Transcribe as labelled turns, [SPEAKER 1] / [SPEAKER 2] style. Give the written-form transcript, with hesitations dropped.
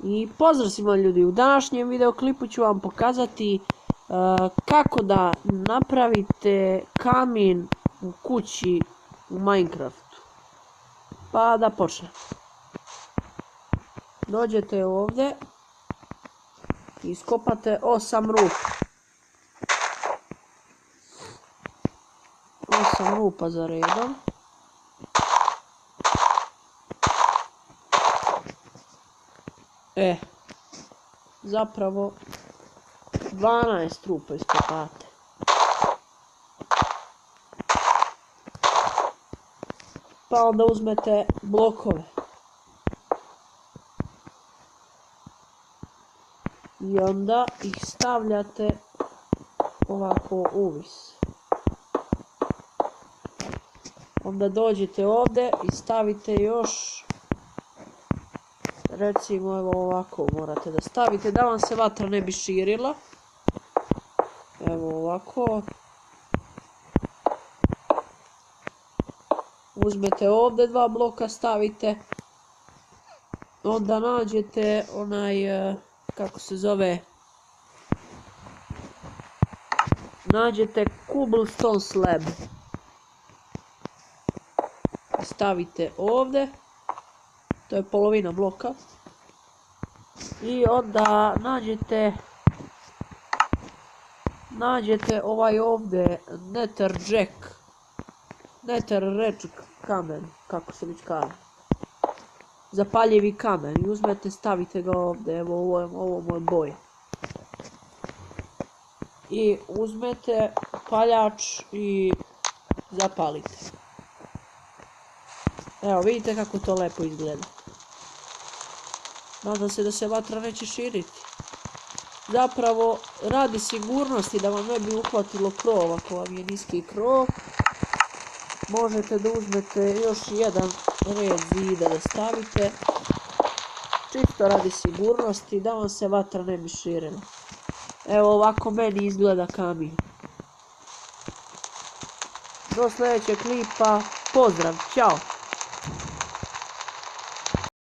[SPEAKER 1] I pozdrav svima ljudi, u današnjem videoklipu ću vam pokazati kako da napravite kamin u kući u Minecraftu. Pa da počnem. Dođete ovdje i iskopate 8 rupa. 8 rupa za redom. Zapravo 12 rupa iskopate. Pa onda uzmete blokove. I onda ih stavljate ovako uvis. Onda dođete ovdje i stavite još, recimo evo ovako morate da stavite da vam se vatra ne bi širila. Evo ovako. Uzmete ovdje 2 bloka, stavite. Onda nađete onaj, kako se zove, nađete cobblestone slab. Stavite ovdje. To je polovina bloka. I onda nađete ovaj ovdje netherrack kamen, kako se već kaže. Zapaljivi kamen. I uzmete, stavite ga ovdje, evo ovo moje boje. I uzmete paljač i zapalite. Evo vidite kako to lepo izgleda. Nadam se da se vatra neće širiti. Zapravo radi sigurnosti da vam ne bi uhvatilo krov ako vam je niski krov. Možete da uzmete još jedan red zida da stavite. Čisto radi sigurnosti da vam se vatra ne bi širila. Evo ovako meni izgleda kamin. Do sljedećeg klipa. Pozdrav, ćao!